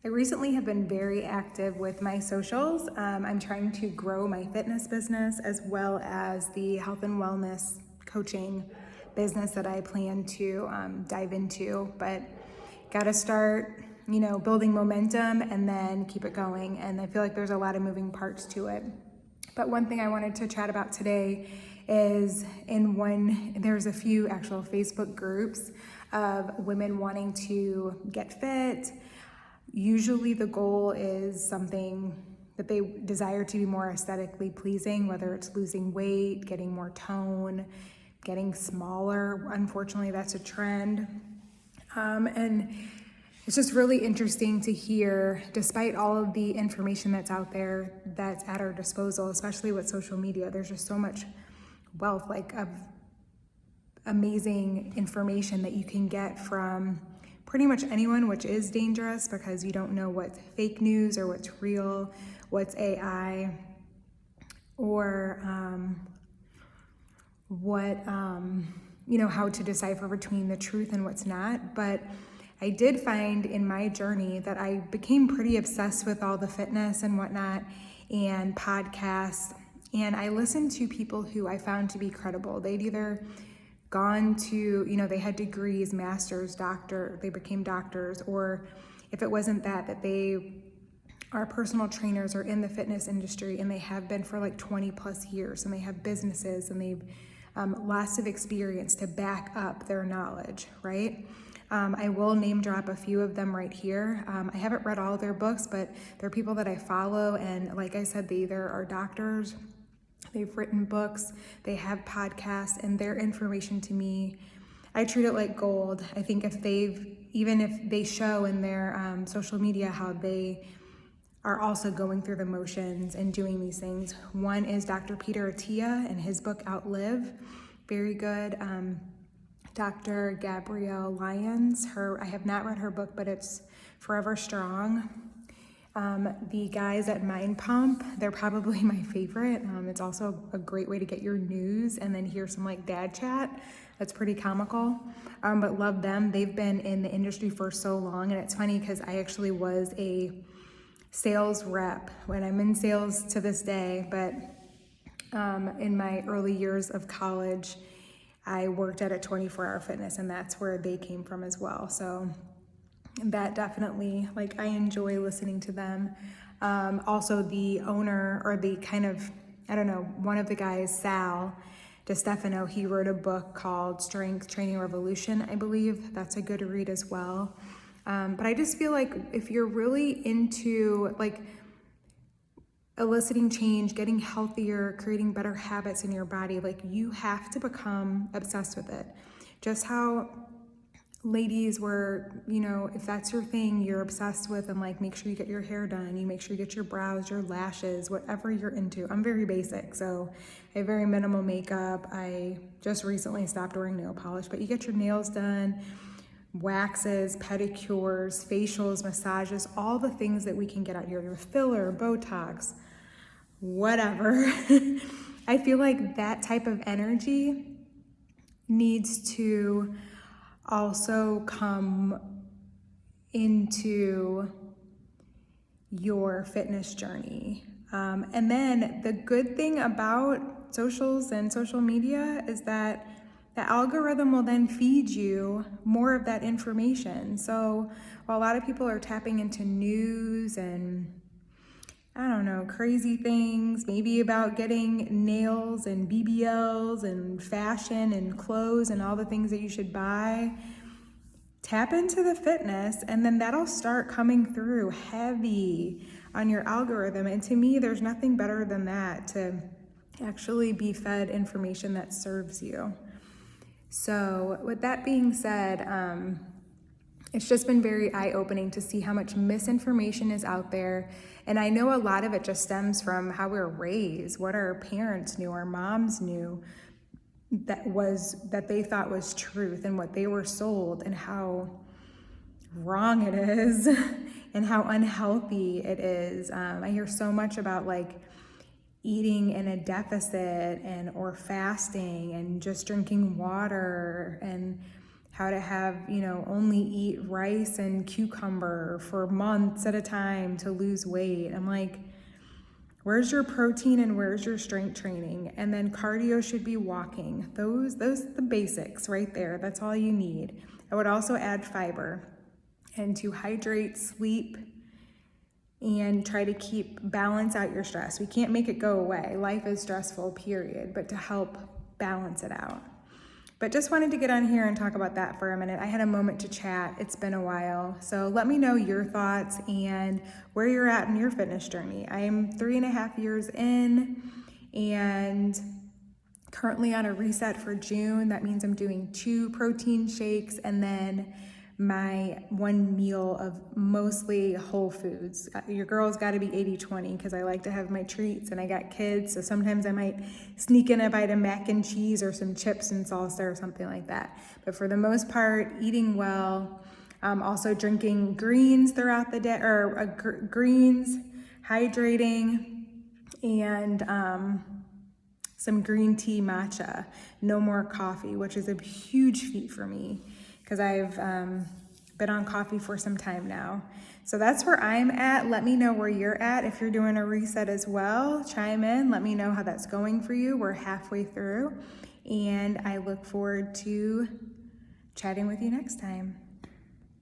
I recently have been very active with my socials. I'm trying to grow my fitness business as well as the health and wellness coaching business that I plan to dive into, but gotta start, building momentum and then keep it going. And I feel like there's a lot of moving parts to it. But one thing I wanted to chat about today is there's a few actual Facebook groups of women wanting to get fit. Usually the goal is something that they desire to be more aesthetically pleasing, whether it's losing weight, getting more tone, getting smaller. Unfortunately, that's a trend. And it's just really interesting to hear, despite all of the information that's out there that's at our disposal, especially with social media, there's just so much wealth, of amazing information that you can get from pretty much anyone, which is dangerous because you don't know what's fake news or what's real, what's AI, or how to decipher between the truth and what's not. But I did find in my journey that I became pretty obsessed with all the fitness and whatnot and podcasts. And I listened to people who I found to be credible. They'd either gone to, they had degrees, masters, doctor, they became doctors, or if it wasn't that they are personal trainers or in the fitness industry and they have been for 20 plus years and they have businesses and they've lots of experience to back up their knowledge, right? I will name drop a few of them right here. I haven't read all their books, but they're people that I follow, and like I said, they either are doctors, they've written books, they have podcasts, and their information to me, I treat it like gold. I think even if they show in their social media how they are also going through the motions and doing these things. One is Dr. Peter Attia and his book Outlive, very good. Dr. Gabrielle Lyons, I have not read her book, but it's Forever Strong. The guys at Mind Pump, they're probably my favorite. It's also a great way to get your news and then hear some dad chat. That's pretty comical, but love them. They've been in the industry for so long, and it's funny because I actually was a sales rep when I'm in sales to this day, but in my early years of college, I worked at a 24-hour fitness, and that's where they came from as well. So that definitely, I enjoy listening to them. Also the owner, or the one of the guys, Sal DiStefano, he wrote a book called Strength Training Revolution, I believe. That's a good read as well. But I just feel like if you're really into eliciting change, getting healthier, creating better habits in your body, you have to become obsessed with it. Just how ladies were, if that's your thing, you're obsessed with, and make sure you get your hair done, you make sure you get your brows, your lashes, whatever you're into. I'm very basic, so I have very minimal makeup. I just recently stopped wearing nail polish, but you get your nails done, waxes, pedicures, facials, massages, all the things that we can get out here, your filler, Botox, whatever. I feel like that type of energy needs to also come into your fitness journey. And then the good thing about socials and social media is that the algorithm will then feed you more of that information. So while a lot of people are tapping into news and crazy things, maybe about getting nails and BBLs and fashion and clothes and all the things that you should buy, tap into the fitness, and then that'll start coming through heavy on your algorithm. And to me, there's nothing better than that, to actually be fed information that serves you. So with that being said, it's just been very eye-opening to see how much misinformation is out there. And I know a lot of it just stems from how we were raised, what our parents knew, our moms knew that they thought was truth, and what they were sold, and how wrong it is and how unhealthy it is. I hear so much about eating in a deficit or fasting and just drinking water, and how to have, only eat rice and cucumber for months at a time to lose weight. I'm like, where's your protein and where's your strength training? And then cardio should be walking. Those the basics right there. That's all you need. I would also add fiber and to hydrate, sleep, and try to balance out your stress. We can't make it go away. Life is stressful, period, but to help balance it out. But just wanted to get on here and talk about that for a minute. I had a moment to chat. It's been a while. So let me know your thoughts and where you're at in your fitness journey. I am 3.5 years in and currently on a reset for June. That means I'm doing 2 protein shakes and then my 1 meal of mostly whole foods. Your girl's got to be 80-20 because I like to have my treats and I got kids, so sometimes I might sneak in a bite of mac and cheese or some chips and salsa or something like that. But for the most part, eating well, also drinking greens throughout the day, or greens, hydrating, and some green tea matcha, no more coffee, which is a huge feat for me because I've been on coffee for some time now. So that's where I'm at. Let me know where you're at. If you're doing a reset as well, chime in. Let me know how that's going for you. We're halfway through, and I look forward to chatting with you next time.